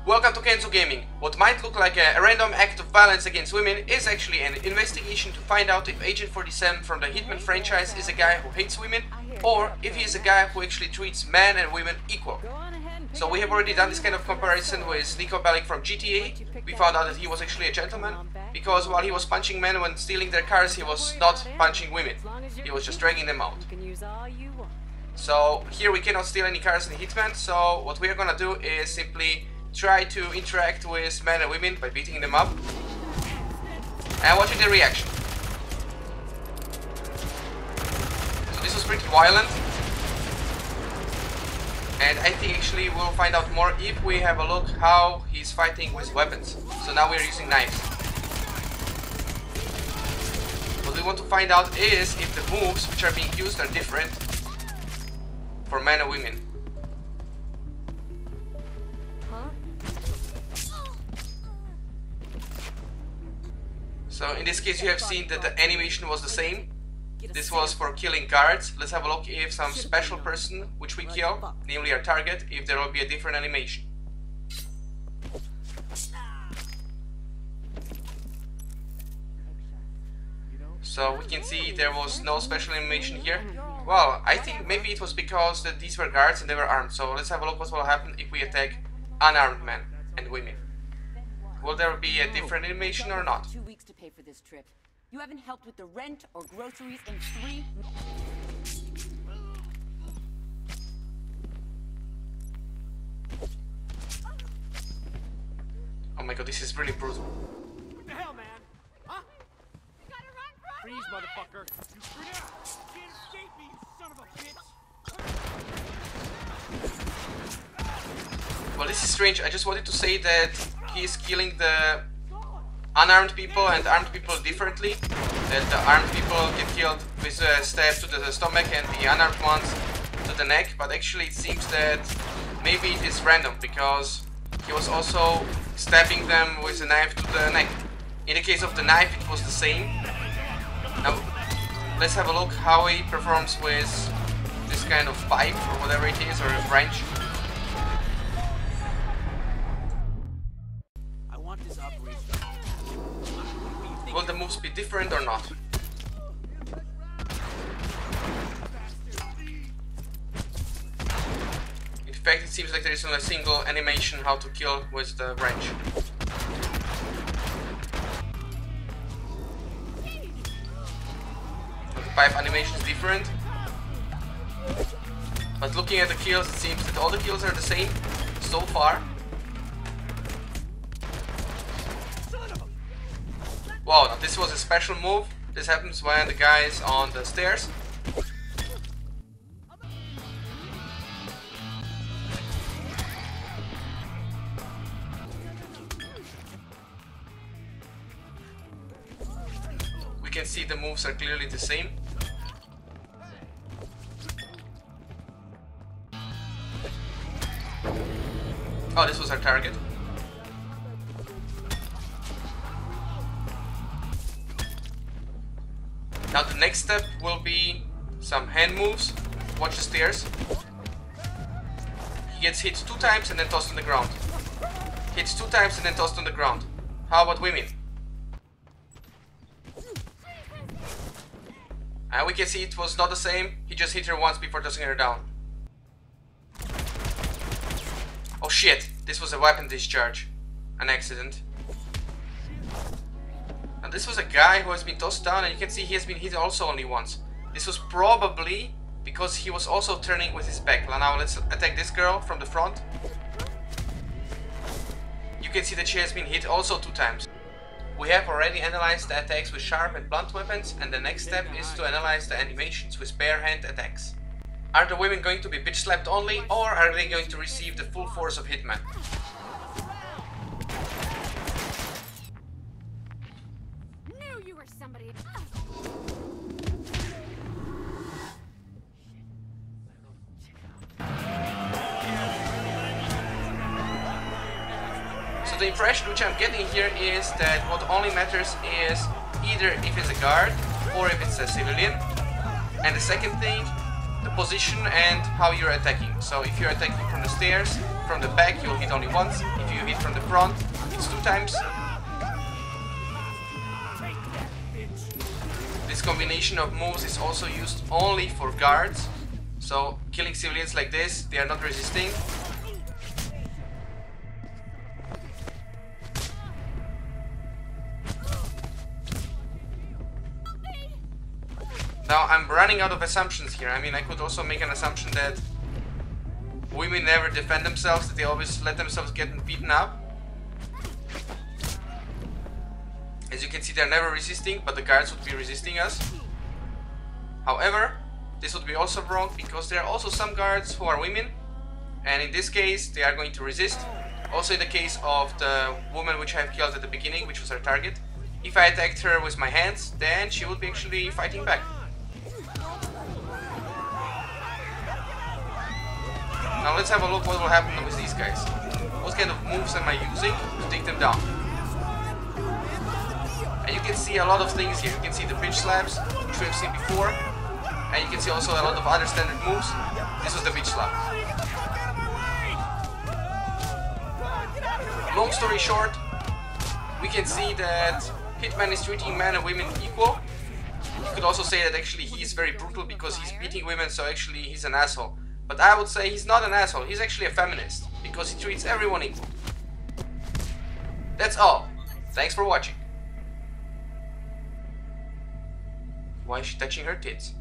Welcome to Kenzo Gaming. What might look like a random act of violence against women is actually an investigation to find out if Agent 47 from the Hitman franchise is a guy who hates women, or if he is a guy who actually treats men and women equal. So we have already done this kind of comparison with Niko Bellic from GTA. We found out that he was actually a gentleman, because while he was punching men when stealing their cars, he was not punching women. He was just dragging them out. So here we cannot steal any cars in Hitman, so what we are gonna do is simply try to interact with men and women by beating them up and watching their reaction. So this was pretty violent, and I think actually we'll find out more if we have a look how he's fighting with weapons. So now we're using knives. What we want to find out is if the moves which are being used are different for men and women. So in this case you have seen that the animation was the same. This was for killing guards. Let's have a look if some special person which we kill, namely our target, if there will be a different animation. So we can see there was no special animation here. Well, I think maybe it was because that these were guards and they were armed. So let's have a look what will happen if we attack unarmed men and women. Will there be a different animation or not? 2 weeks to pay for this trip. You haven't helped with the rent or groceries in 3. Oh my god, this is really brutal. What the hell, man? Huh? You gotta run, bro! Freeze, motherfucker! You freak out! Can't escape me, you son of a bitch! Well, this is strange. I just wanted to say that he is killing the unarmed people and armed people differently. That the armed people get killed with a stab to the stomach and the unarmed ones to the neck. But actually it seems that maybe it is random, because he was also stabbing them with a knife to the neck. In the case of the knife it was the same. Now let's have a look how he performs with this kind of pipe or whatever it is, or a wrench. Will the moves be different or not? In fact, it seems like there is only a single animation how to kill with the wrench. The pipe animation is different. But looking at the kills, it seems that all the kills are the same so far. Wow, now this was a special move. This happens when the guy is on the stairs. We can see the moves are clearly the same. Oh, this was our target. Now the next step will be some hand moves. Watch the stairs. He gets hit 2 times and then tossed on the ground. Hits 2 times and then tossed on the ground. How about women? And we can see it was not the same. He just hit her once before tossing her down. Oh shit, this was a weapon discharge. An accident. And this was a guy who has been tossed down, and you can see he has been hit also only once. This was probably because he was also turning with his back. Now let's attack this girl from the front. You can see that she has been hit also 2 times. We have already analyzed the attacks with sharp and blunt weapons, and the next step is to analyze the animations with bare hand attacks. Are the women going to be bitch slapped only, or are they going to receive the full force of Hitman? Somebody. So the impression which I'm getting here is that what only matters is either if it's a guard or if it's a civilian. And the second thing, the position and how you're attacking. So if you're attacking from the stairs, from the back, you'll hit only once. If you hit from the front, it's 2 times. This combination of moves is also used only for guards. So killing civilians like this, they are not resisting. Now I'm running out of assumptions here. I mean, I could also make an assumption that women never defend themselves, that they always let themselves get beaten up. As you can see, they're never resisting, but the guards would be resisting us. However, this would be also wrong, because there are also some guards who are women, and in this case they are going to resist. Also in the case of the woman which I have killed at the beginning, which was our target, if I attacked her with my hands, then she would be actually fighting back. Now let's have a look what will happen with these guys. What kind of moves am I using to take them down? And you can see a lot of things here. You can see the bitch slaps, which we have seen before. And you can see also a lot of other standard moves. This was the bitch slap. Long story short, we can see that Hitman is treating men and women equal. You could also say that actually he is very brutal because he's beating women, so actually he's an asshole. But I would say he's not an asshole, he's actually a feminist, because he treats everyone equal. That's all. Thanks for watching. Why is she touching her tits?